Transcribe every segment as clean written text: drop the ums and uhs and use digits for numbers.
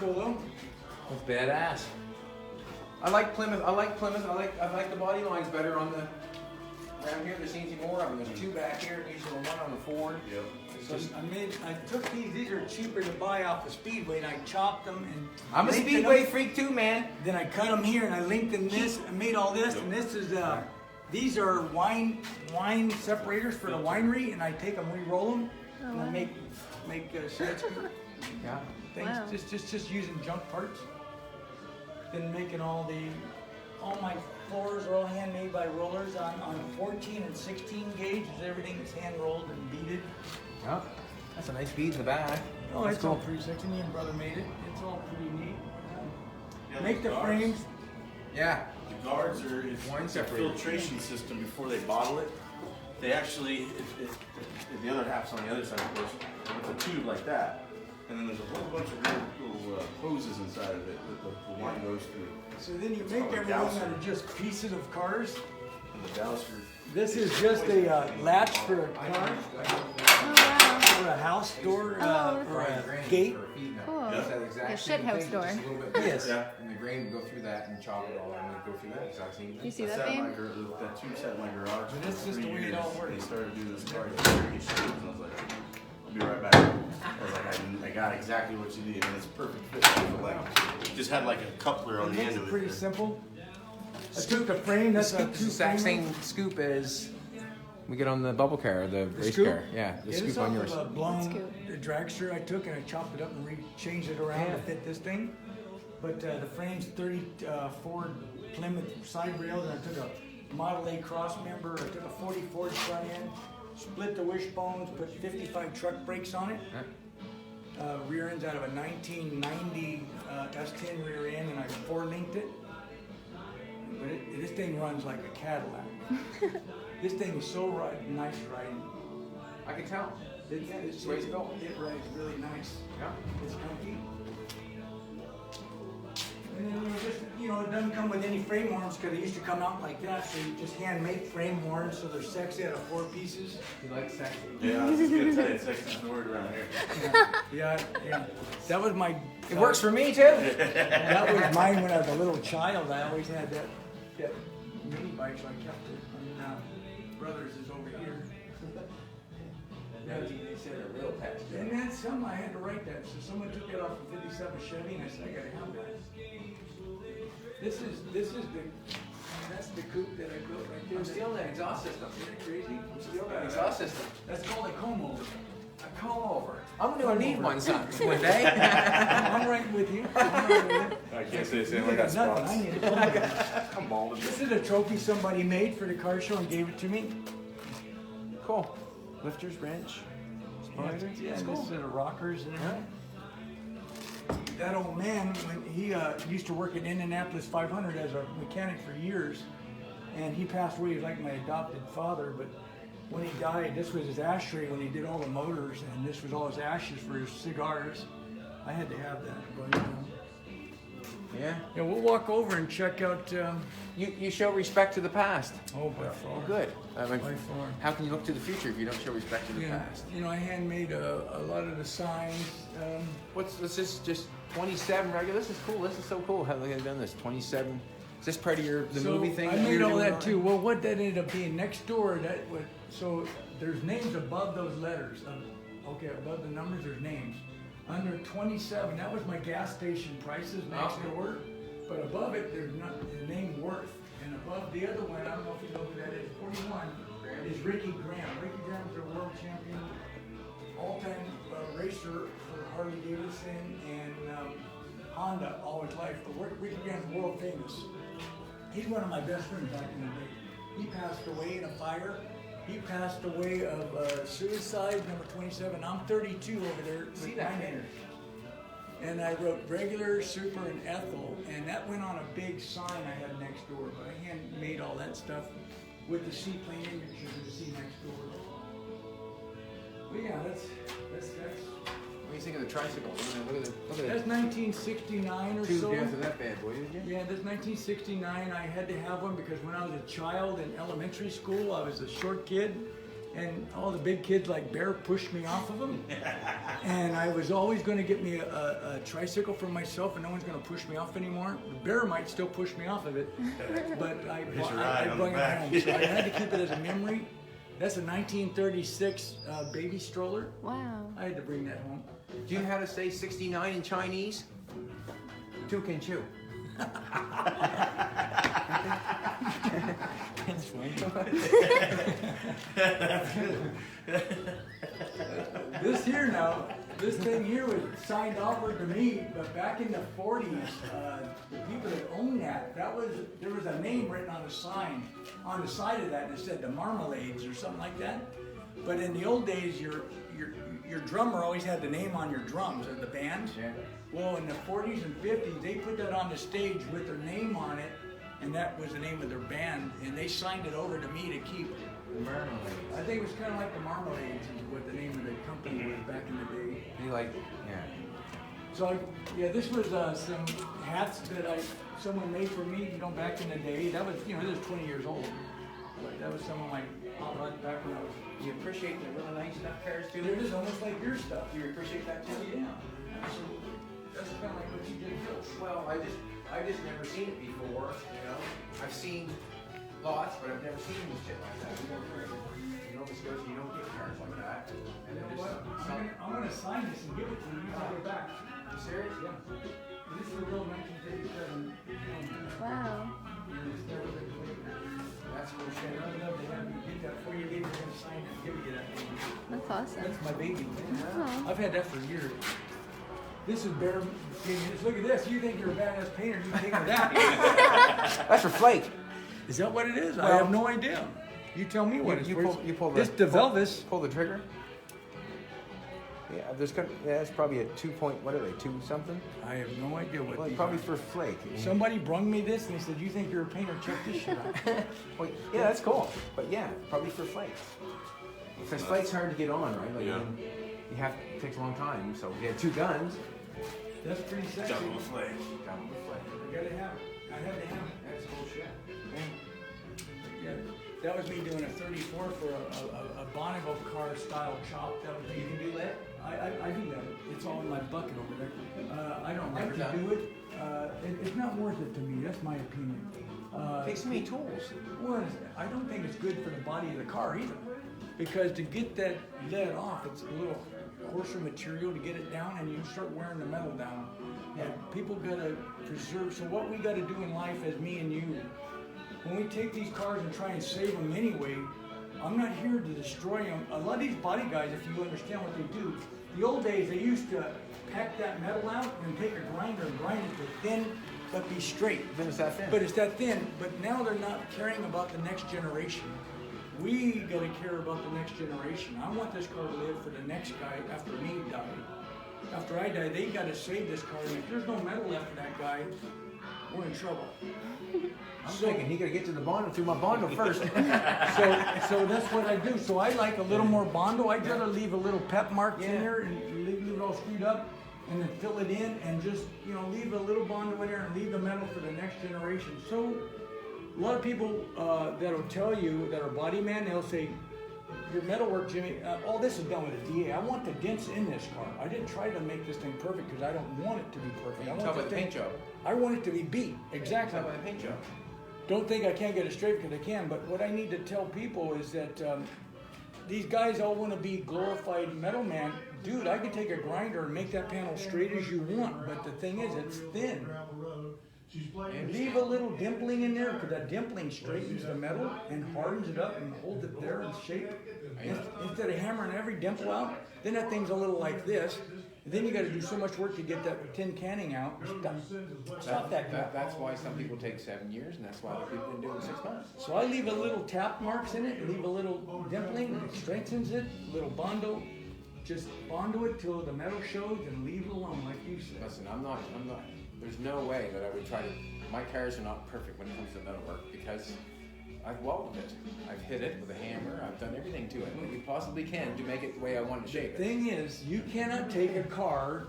cool though. It's badass. I like Plymouth. I like the body lines better on the. Around here, there seems to be more of them. There's two back here, usually one on the Ford. Yep. So I took these are cheaper to buy off the Speedway, and I chopped them and. I'm a Speedway freak too, man. Then I cut them here and I lengthened this and made all this, and this is these are wine separators for the winery, and I take them, re-roll them, and I make sets. Yeah. Things just using junk parts. Then making all my floors are all handmade by rollers on 14 and 16 gauge. Everything is hand rolled and beaded. Yeah. That's a nice bead in the back. Oh, that's it's cool. all pretty sexy. Me and brother made it. It's all pretty neat. Yeah, Make the guards. frames. Yeah. The guards are Wine it's a separator. filtration system before they bottle it. They actually, if the other half's on the other side, of course, it's a tube like that. And then there's a whole bunch of little hoses inside of it that the wine goes through. So then you make everything out of just pieces of cars. And the dowser. This is just a latch for a car, for a house door, or a gate. Cool. That's that exact A same shit house thing, door. just a little bit bigger. Yes. Yeah. And the grain would go through that and chop it all and then go through that exact same thing. You see That that, sat in babe? that tube sat in my garage. But that's for just the 3 way it years. all works. They started doing this car, and I was like, I'll be right back. I was like, I got exactly what you need, and it's perfect fit. Like, just had like a coupler on It the makes end it of pretty it. simple. I took the frame. That's It's the exact same scoop as we get on the bubble car, the race scoop? car. Yeah, the scoop on yours. A blown Scoop. dragster I took and I chopped it up and changed it around to fit this thing. But the frame's 34 Plymouth side rails, and I took a Model A cross member. I took a 40 Ford front end, split the wishbones, put 55 truck brakes on it. Rear end's out of a 1990 S10 rear end, and I 4-linked it. But this thing runs like a Cadillac. This thing is so nice riding. I can tell. It way to go. It rides really nice. Yeah. It's comfy. And then it doesn't come with any frame horns because it used to come out like that. So you just hand make frame horns, so they're sexy out of 4 pieces. You like sexy? Yeah, I was just gonna tell you, it's actually the word around here. Yeah. That was my. It works for me too. That was mine when I was a little child. I always had that mini bike, so I kept it. And brothers is over here. They said a real pet. And then some, I had to write that. So someone took it off a 57 Chevy, and I said, I gotta have that. That's the coupe that I built right there. I'm stealing that exhaust system. Isn't it crazy? I'm stealing that exhaust system. That's called a comb over. A comb over. I'm gonna need one one day. I'm right with you. I can't say the same. I got spots. I need a comb over. I'm balding. This is a trophy somebody made for the car show and gave it to me. Cool. Lifters, wrench, spider. Yeah, That's and cool. this is the rockers and everything. That old man, when he used to work at Indianapolis 500 as a mechanic for years, and he passed away. He was like my adopted father, but when he died, this was his ashtray when he did all the motors, and this was all his ashes for his cigars. I had to have that. But, Yeah. yeah, we'll walk over and check out. You show respect to the past. Oh, by far. Good. I mean, By far. how can you look to the future if you don't show respect to the past? I handmade a lot of the signs. What's this? Just 27 regular. This is cool. This is so cool. How they done this? 27. Is this part of the movie thing? I that made you're all doing that too. Well, what that ended up being next door, so there's names above those letters. Okay, above the numbers, there's names. Under 27, that was my gas station prices next door. But above it, there's not the name Worth. And above the other one, I don't know if you know who that is, 41, is Ricky Graham. Ricky Graham's a world champion, all-time racer for Harley Davidson and Honda all his life. But Ricky Graham's world famous. He's one of my best friends back in the day. He passed away in a fire. He passed away of suicide, number 27. I'm 32 over there. See that name. And I wrote regular, super, and Ethel, and that went on a big sign I had next door. But I hand made all that stuff with the seaplane images of the sea next door. But yeah, that's. What do you think of the tricycle? Look at That's 1969 or two so. deaths of that bad boy, did you? Yeah, that's 1969. I had to have one because when I was a child in elementary school, I was a short kid, and all the big kids like Bear pushed me off of them. And I was always going to get me a tricycle for myself, and no one's going to push me off anymore. Bear might still push me off of it, but I brought it home. So I had to keep it as a memory. That's a 1936 Baby Stroller. Wow. I had to bring that home. Do you know how to say 69 in Chinese? Tu can chew. That's funny. This here now, this thing here was signed over to me, but back in the 40s, the people that owned that was, there was a name written on a sign on the side of that, and it said the Marmalades or something like that. But in the old days, your drummer always had the name on your drums of the band. Yeah. Well, in the 40s and 50s, they put that on the stage with their name on it, and that was the name of their band, and they signed it over to me to keep. Marmalade. I think it was kind of like the Marmalades is what the name of the company was back in the day. You like, yeah. So, yeah, this was some hats that someone made for me, back in the day. That was, this was 20 years old. But that was some of my back when I was. You appreciate the really nice stuff cars too? They're just almost like your stuff. You appreciate that too? Yeah. Absolutely. That's kind of like what you did here. Well, I just never seen it before, I've seen lots, but I've never seen shit like that. In Nova Scotia, you don't get cars like that. And they're just I'm gonna sign this and give it to you. You take it back. You serious? Yeah. This is a real 1937. Wow. That's cool I'd shit. love to have you get that for you. We're gonna sign it and give you that. That's awesome. That's my baby. Oh. I've had that for years. This is Bear. Look at this. You think you're a badass painter? You take that. That's for flake. Is that what it is? I Well, have no idea. You tell me what it's. You pull this DeVelvis. Pull the trigger. Yeah, it's probably a 2 point. What are they? 2 something? I have no idea what. Well, these probably are. for flake. Somebody brung me this and they said, "You think you're a painter? Check this shit out." Well, yeah, that's cool. But yeah, probably for flakes. Because flake's hard to get on, right? Like, Yeah. You have it takes a long time. So we had 2 guns. That's pretty sexy. Double flake. Double the flake. I gotta have it. I have to have it. That's cool shit. Yeah. That was me doing a 34 for a Bonneville car style chop. That was You can do that? I do that. It's all in my bucket over there. I don't like Never to done. do it. It's not worth it to me. That's my opinion. Takes so many tools. Well, I don't think it's good for the body of the car either. Because to get that lead off, it's a little coarser material to get it down, and you start wearing the metal down. And people gotta preserve. So what we gotta do in life, as me and you, when we take these cars and try and save them anyway, I'm not here to destroy them. A lot of these body guys, if you understand what they do, the old days they used to pack that metal out and take a grinder and grind it to thin, but be straight. Then it's that thin. But it's that thin. But now they're not caring about the next generation. We gotta care about the next generation. I want this car to live for the next guy after me die. After I die, they gotta save this car. And if there's no metal left for that guy, we're in trouble. I'm thinking he gotta get to the Bondo through my Bondo first. So that's what I do. So I like a little more Bondo. I'd rather leave a little pep marks in there and leave it all screwed up and then fill it in and just, leave a little Bondo in there and leave the metal for the next generation. So a lot of people that'll tell you that are body man, they'll say, your metalwork, Jimmy, all this is done with a DA. I want the dents in this car. I didn't try to make this thing perfect because I don't want it to be perfect. You can tell by the paint job. I want it to be beat. Exactly. Tell by the paint job. Don't think I can't get it straight because I can, but what I need to tell people is that these guys all want to be glorified metal man. Dude, I can take a grinder and make that panel straight as you want, but the thing is, it's thin. Leave a little dimpling in there because that dimpling straightens the metal and hardens it up and holds it there in shape. Instead of hammering every dimple out, then that thing's a little like this. Then you got to do so much work to get that tin canning out. Stop that crap. That's why some people take 7 years, and that's why other people have been doing 6 months. So I leave a little tap marks in it, leave a little dimpling, it strengthens it, a little Bondo. Just Bondo it till the metal shows and leave it alone like you said. Listen, I'm not, there's no way that I would try to, my cars are not perfect when it comes to metalwork because I've welded it. I've hit it with a hammer. I've done everything to it that you possibly can to make it the way I want to shape The it. thing is, you cannot take a car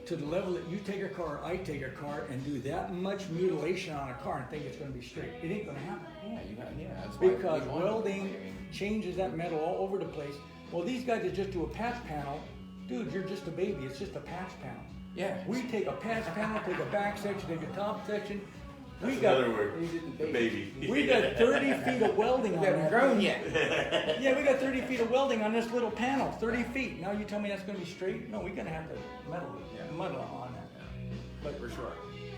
to the level that you take a car, I take a car, and do that much mutilation on a car and think it's going to be straight. It ain't going to happen. That's why Because we want welding it. changes that metal all over the place. Well, these guys that just do a patch panel, dude, you're just a baby. It's just a patch panel. Yeah. We take a patch panel, take a back section, take a top section. That's We got another word. The baby. we got 30 feet of welding on We haven't that grown thing. yet. Yeah, we got 30 feet of welding on this little panel. 30 feet. Now you tell me that's going to be straight? No, we're going to have to muddle on that. But For sure.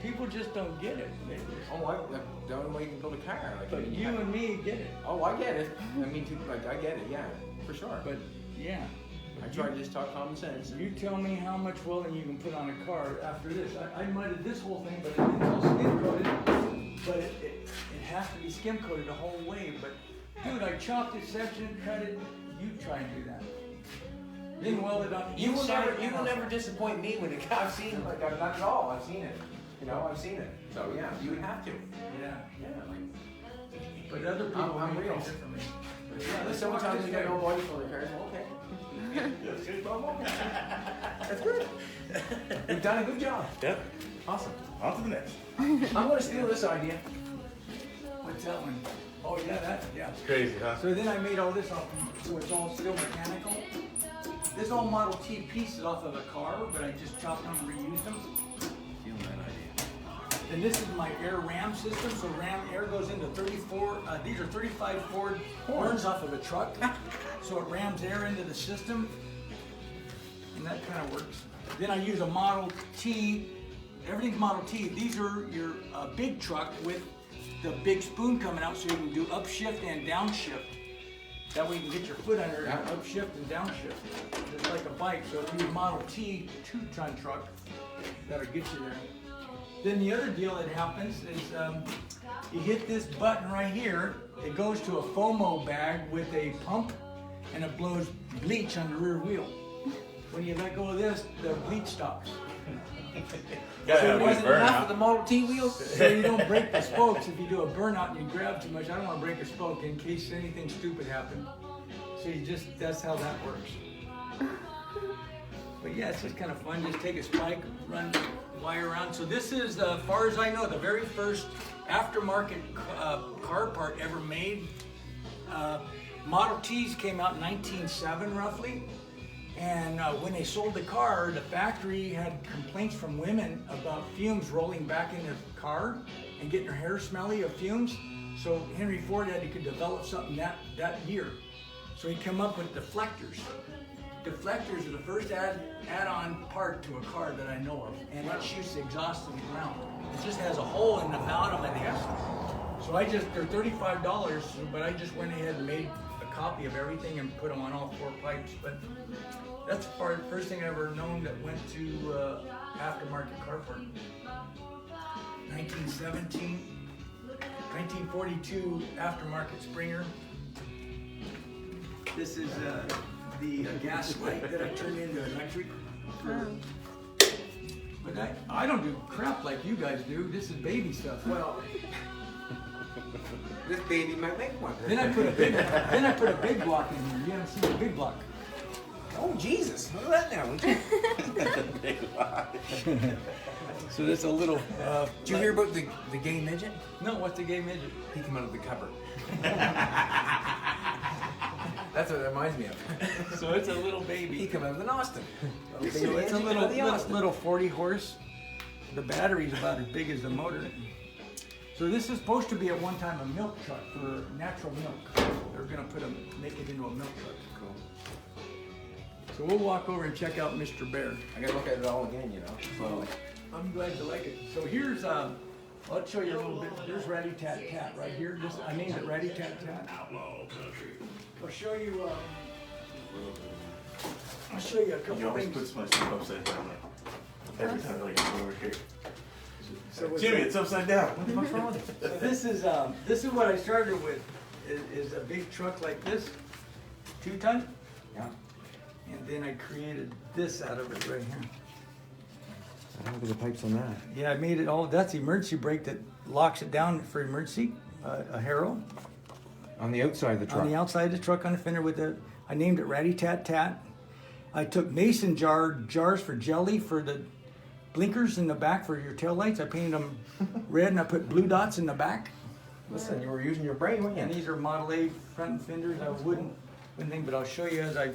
people just don't get it. They just, That's the only way you can build a car. Like, but you and me get it. Oh, I get it. I mean, I get it. Yeah, for sure. But yeah. I try to just talk common sense. You tell me how much welding you can put on a car after this. I mudded this whole thing, but it's all skim coated. But it has to be skim coated the whole way. But dude, I chopped it section, cut it. You try and do that. Then weld it up. You will inside never, you and will out. never disappoint me when I've seen it. Like, not at all. I've seen it. You know, I've seen it. So yeah, you would have to. Yeah. Yeah. Like, But other people I'm make real. things differently. yeah. There's so much times you got no money for repairs. Well, okay. That's good. You've done a good job. Yep. Awesome. On to the next. I'm gonna steal this idea. What's that one? Oh yeah, yeah. It's crazy, huh? So then I made all this off, so it's all still mechanical. This is all Model T pieces off of a car, but I just chopped them and reused them. Stealing that idea. And this is my air ram system. So ram air goes into 34, these are 35 Ford horns off of a truck. So it rams air into the system. And that kind of works. Then I use a Model T, everything's Model T. These are your big truck with the big spoon coming out so you can do upshift and downshift. That way you can get your foot under it, upshift and downshift. Just like a bike. So if you use Model T 2-ton truck, that'll get you there. Then the other deal that happens is you hit this button right here, it goes to a FOMO bag with a pump and it blows bleach on the rear wheel. When you let go of this, the bleach stops. Gotta So have it a wasn't enough burnout. with the Model T wheels? So you don't break the spokes. If you do a burnout and you grab too much, I don't want to break a spoke in case anything stupid happened. So you just, that's how that works. But yeah, it's just kind of fun. Just take a spike, run wire around. So this is, as far as I know, the very first aftermarket car part ever made. Model Ts came out in 1907 roughly. And when they sold the car, the factory had complaints from women about fumes rolling back in the car and getting their hair smelly of fumes. So Henry Ford had to develop something that year. So he came up with deflectors. Deflectors are the first add-on part to a car that I know of, and that shoots the exhaust to the ground. It just has a hole in the bottom of the exhaust. So they're $35, but I just went ahead and made a copy of everything and put them on all 4 pipes. But that's the first thing I ever known that went to aftermarket car part. 1917, 1942 aftermarket Springer. This is the gas light that I turned into electric. But I don't do crap like you guys do. This is baby stuff. Well, this baby might make one. Then I put a big block in here. You haven't seen the big block. Oh, Jesus. Look at that now. That's a big lie. So that's a little. Did you hear about the gay midget? No, what's the gay midget? He came out of the cupboard. That's what it reminds me of. So it's a little He baby. came out of an Austin. So it's a little 40 horse. The battery's about as big as the motor. So this is supposed to be at one time a milk truck for natural milk. They're gonna make it into a milk truck. Cool. So we'll walk over and check out Mr. Bear. I gotta look at it all again, you know. Well, I'm glad you like it. So here's, I'll show you a little bit. There's Ratty Tat Tat right here. I named it Ratty Tat Tat. I'll show you, a couple You always things. put my stuff upside down. Every time I come over here. So Jimmy, it's upside down. What the fuck's wrong with it? So this is what I started with, is a big truck like this, 2-ton. Yeah. And then I created this out of it right here. I don't look at the pipes on that. Yeah, I made it all, that's the emergency brake that locks it down for emergency, a Harrow. On the outside of the truck. On the outside of the truck on the fender I named it Ratty Tat Tat. I took mason jars for jelly for the blinkers in the back for your tail lights. I painted them red and I put blue dots in the back. Listen, you were using your brain, weren't And you? these are Model A front fenders. I wouldn't think, but I'll show you as I.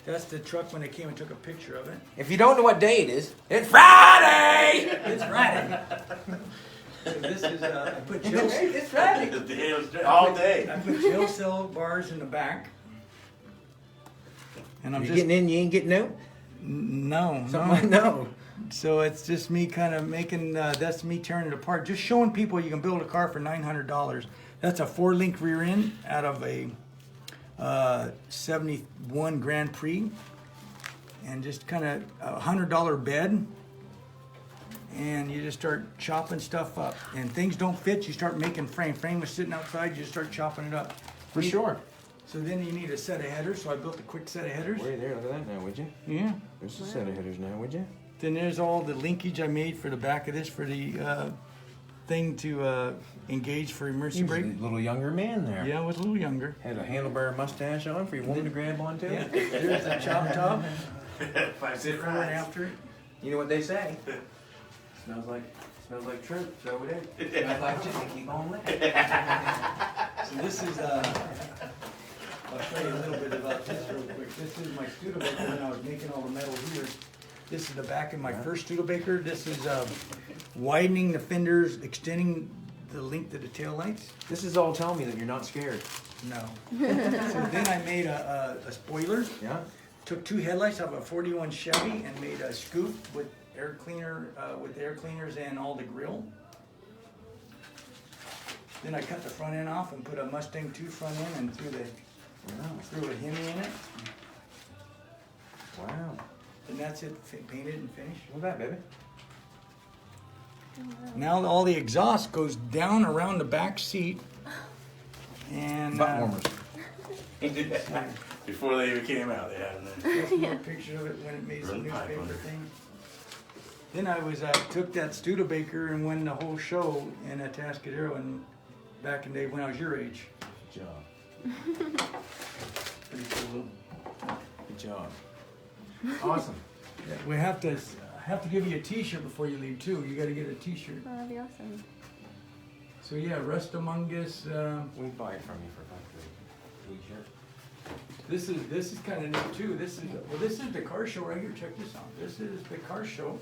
That's the truck when they came and took a picture of it. If you don't know what day it is, it's Friday! It's Friday. So this is I put jail. It's Friday! The day was all day. I put jail cell bars in the back. And I'm You just getting in, you ain't getting out? no. No. So it's just me kind of making, that's me tearing it apart. Just showing people you can build a car for $900. That's a 4-link rear end out of a 71 Grand Prix. And just kind of a $100 bed. And you just start chopping stuff up. And things don't fit, you start making frame. Frame was sitting outside, you just start chopping it up. For sure. So then you need a set of headers, so I built a quick set of headers. Wait there, look at that now, would you? Yeah. There's a set of headers now, would you? Then there's all the linkage I made for the back of this for the thing to engage for emergency You was brake. a little younger man there. Yeah, I was a little younger. Had a handlebar mustache on for your woman to grab onto. Yeah, there's the chop top, Five before and after. You know what they say? Smells like truth, so it is. Smells like Jimmy, keep on licking. So this is, I'll show you a little bit about this real quick. This is my Studebaker when I was making all the metal here. This is the back of my first Studebaker. This is widening the fenders, extending the length of the taillights. This is all telling me that you're not scared. No. So then I made a spoiler. Yeah? Took 2 headlights off a 41 Chevy and made a scoop with air cleaner, with air cleaners and all the grill. Then I cut the front end off and put a Mustang 2 front end and threw a Hemi in it. Wow. And that's it, painted and finished. Look at that, baby. Now all the exhaust goes down around the back seat. And Butt warmers. Before they even came out, they had them there. That's more picture of it when it made some Burn pipe newspaper under. thing. Then I was took that Studebaker and won the whole show in a Atascadero and back in the day when I was your age. Good job. Pretty cool. Good job. Awesome. Yeah, we have to give you a T-shirt before you leave too. You got to get a T-shirt. Oh, that'd be awesome. So yeah, Rest Among Us. We'd buy it from you for about the t-shirt. This is kind of neat too. This is the car show right here. Check this out. This is the car show.